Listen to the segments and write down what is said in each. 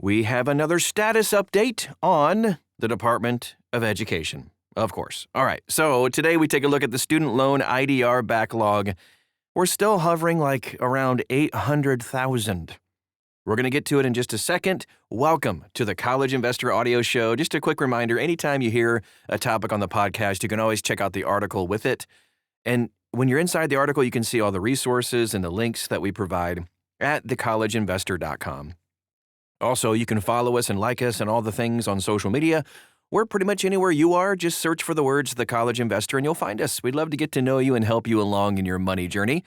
We have another status update on the Department of Education, of course. All right, so today we take a look at the student loan IDR backlog. We're still hovering like around 800,000. We're going to get to it in just a second. Welcome to the College Investor Audio Show. Just a quick reminder, anytime you hear a topic on the podcast, you can always check out the article with it. And when you're inside the article, you can see all the resources and the links that we provide at thecollegeinvestor.com. Also, you can follow us and like us and all the things on social media. We're pretty much anywhere you are. Just search for the words The College Investor and you'll find us. We'd love to get to know you and help you along in your money journey.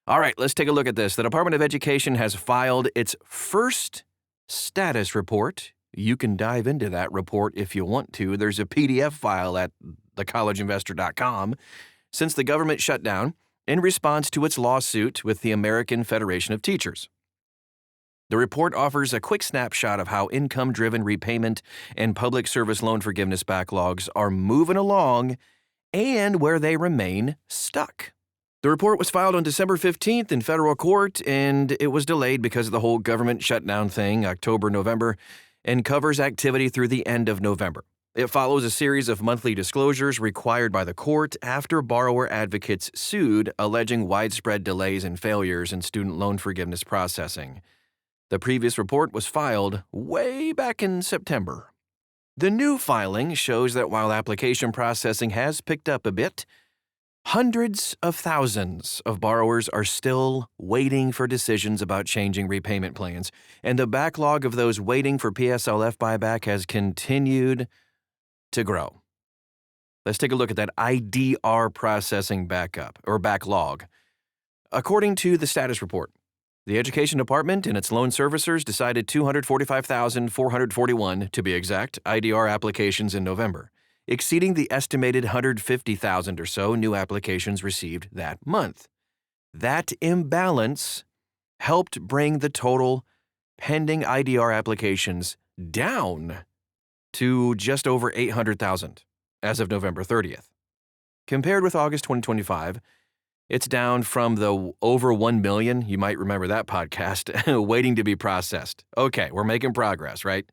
All right, let's take a look at this. The Department of Education has filed its first status report. You can dive into that report if you want to. There's a PDF file at thecollegeinvestor.com. Since the government shut down in response to its lawsuit with the American Federation of Teachers. The report offers a quick snapshot of how income-driven repayment and public service loan forgiveness backlogs are moving along and where they remain stuck. The report was filed on December 15th in federal court, and it was delayed because of the whole government shutdown thing, October, November, and covers activity through the end of November. It follows a series of monthly disclosures required by the court after borrower advocates sued, alleging widespread delays and failures in student loan forgiveness processing. The previous report was filed way back in September. The new filing shows that while application processing has picked up a bit, hundreds of thousands of borrowers are still waiting for decisions about changing repayment plans, and the backlog of those waiting for PSLF buyback has continued to grow. Let's take a look at that IDR processing backlog. According to the status report, the Education Department and its loan servicers decided 245,441, to be exact, IDR applications in November, exceeding the estimated 150,000 or so new applications received that month. That imbalance helped bring the total pending IDR applications down to just over 800,000 as of November 30th. Compared with August 2025, it's down from the over 1 million, you might remember that podcast, waiting to be processed. Okay, we're making progress, right?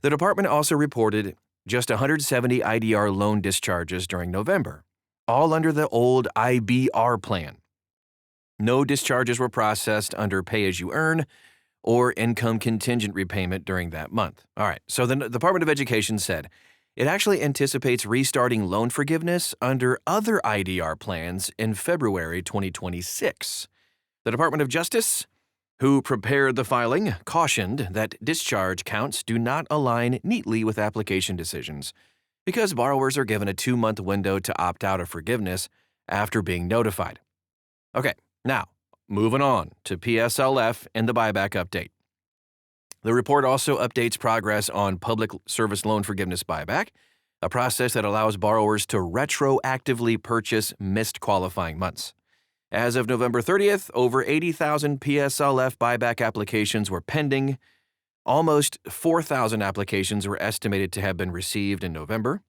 The department also reported just 170 IDR loan discharges during November, all under the old IBR plan. No discharges were processed under pay-as-you-earn or income contingent repayment during that month. All right, so the Department of Education said it actually anticipates restarting loan forgiveness under other IDR plans in February 2026. The Department of Justice, who prepared the filing, cautioned that discharge counts do not align neatly with application decisions because borrowers are given a 2-month window to opt out of forgiveness after being notified. Okay, now, moving on to PSLF and the buyback update. The report also updates progress on public service loan forgiveness buyback, a process that allows borrowers to retroactively purchase missed qualifying months. As of November 30th, over 80,000 PSLF buyback applications were pending. Almost 4,000 applications were estimated to have been received in November.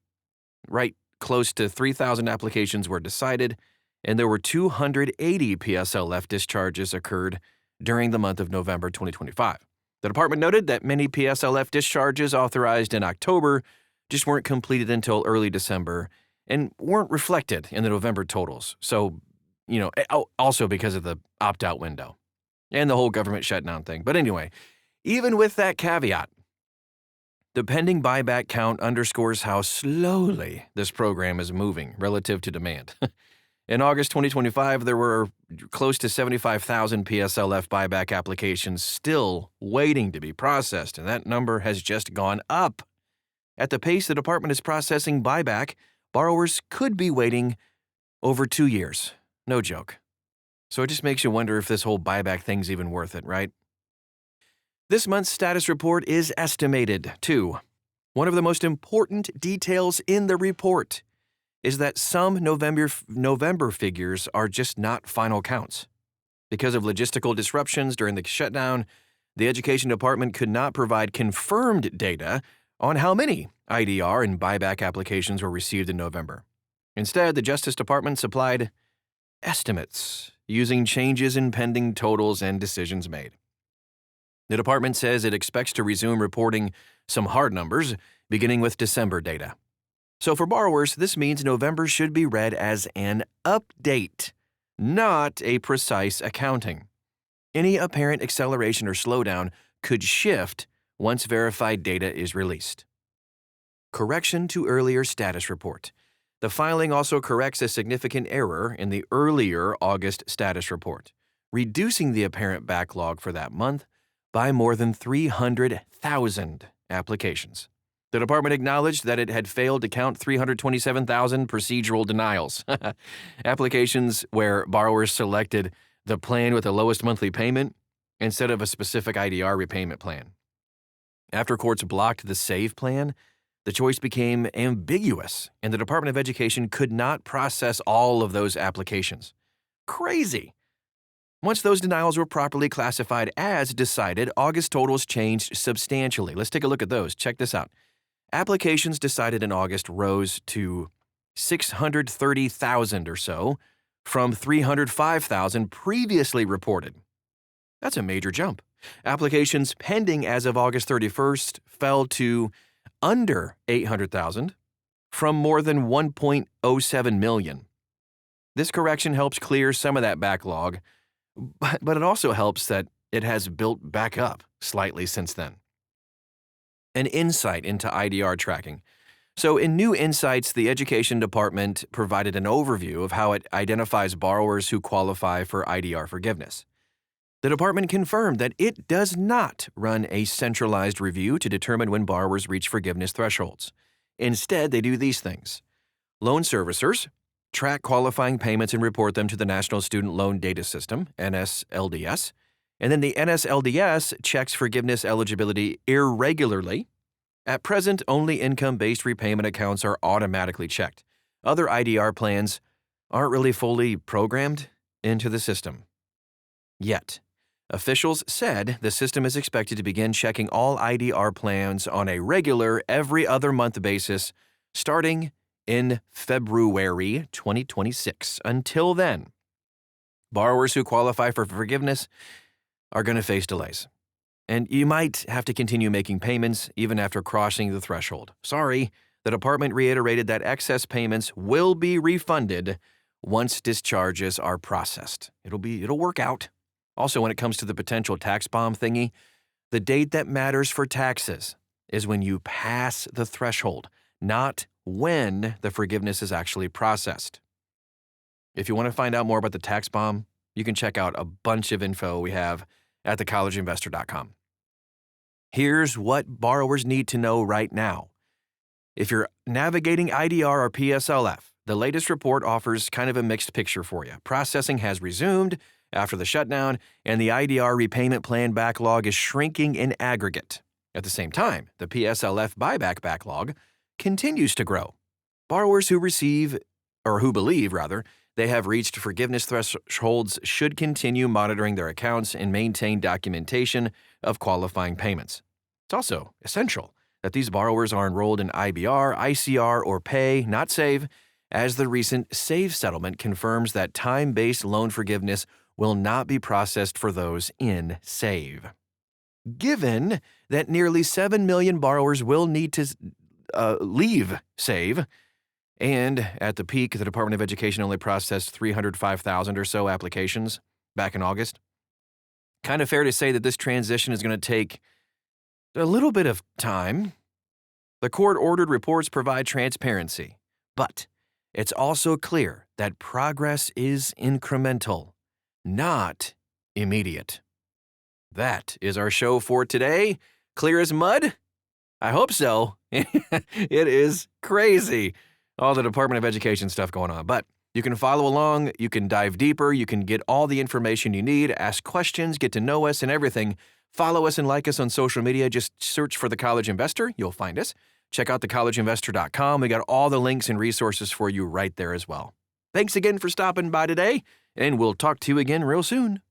Right close to 3,000 applications were decided, and there were 280 PSLF discharges occurred during the month of November 2025. The department noted that many PSLF discharges authorized in October just weren't completed until early December and weren't reflected in the November totals. So, also because of the opt-out window and the whole government shutdown thing. But anyway, even with that caveat, the pending buyback count underscores how slowly this program is moving relative to demand. In August 2025, there were close to 75,000 PSLF buyback applications still waiting to be processed, and that number has just gone up. At the pace the department is processing buyback, borrowers could be waiting over 2 years. No joke. So it just makes you wonder if this whole buyback thing's even worth it, right? This month's status report is estimated, too. One of the most important details in the report is that some November figures are just not final counts. Because of logistical disruptions during the shutdown, the Education Department could not provide confirmed data on how many IDR and buyback applications were received in November. Instead, the Justice Department supplied estimates using changes in pending totals and decisions made. The department says it expects to resume reporting some hard numbers, beginning with December data. So for borrowers, this means November should be read as an update, not a precise accounting. Any apparent acceleration or slowdown could shift once verified data is released. Correction to earlier status report. The filing also corrects a significant error in the earlier August status report, reducing the apparent backlog for that month by more than 300,000 applications. The department acknowledged that it had failed to count 327,000 procedural denials, applications where borrowers selected the plan with the lowest monthly payment instead of a specific IDR repayment plan. After courts blocked the SAVE plan, the choice became ambiguous, and the Department of Education could not process all of those applications. Crazy! Once those denials were properly classified as decided, August totals changed substantially. Let's take a look at those. Check this out. Applications decided in August rose to 630,000 or so from 305,000 previously reported. That's a major jump. Applications pending as of August 31st fell to under 800,000 from more than 1.07 million. This correction helps clear some of that backlog, but it also helps that it has built back up slightly since then. An insight into IDR tracking. So in new insights, the Education Department provided an overview of how it identifies borrowers who qualify for IDR forgiveness. The department confirmed that it does not run a centralized review to determine when borrowers reach forgiveness thresholds. Instead, they do these things. Loan servicers track qualifying payments and report them to the National Student Loan Data System, NSLDS, and then the NSLDS checks forgiveness eligibility irregularly. At present, only income-based repayment accounts are automatically checked. Other IDR plans aren't really fully programmed into the system yet. Officials said the system is expected to begin checking all IDR plans on a regular, every other month basis starting in February 2026. Until then, borrowers who qualify for forgiveness are going to face delays. And you might have to continue making payments even after crossing the threshold. Sorry, the department reiterated that excess payments will be refunded once discharges are processed. It'll work out. Also, when it comes to the potential tax bomb thingy, the date that matters for taxes is when you pass the threshold, not when the forgiveness is actually processed. If you want to find out more about the tax bomb, you can check out a bunch of info we have at thecollegeinvestor.com. Here's what borrowers need to know right now. If you're navigating IDR or PSLF, the latest report offers kind of a mixed picture for you. Processing has resumed after the shutdown, and the IDR repayment plan backlog is shrinking in aggregate. At the same time, the PSLF buyback backlog continues to grow. Borrowers who believe they have reached forgiveness thresholds should continue monitoring their accounts and maintain documentation of qualifying payments. It's also essential that these borrowers are enrolled in IBR, ICR, or Pay, not Save, as the recent SAVE settlement confirms that time-based loan forgiveness will not be processed for those in SAVE. Given that nearly 7 million borrowers will need to leave SAVE, and at the peak, the Department of Education only processed 305,000 or so applications back in August, kind of fair to say that this transition is going to take a little bit of time. The court-ordered reports provide transparency, but it's also clear that progress is incremental, not immediate. That is our show for today. Clear as mud? I hope so. It is crazy, all the Department of Education stuff going on. But you can follow along, you can dive deeper, you can get all the information you need, ask questions, get to know us and everything. Follow us and like us on social media. Just search for The College Investor. You'll find us. Check out thecollegeinvestor.com. We got all the links and resources for you right there as well. Thanks again for stopping by today, and we'll talk to you again real soon.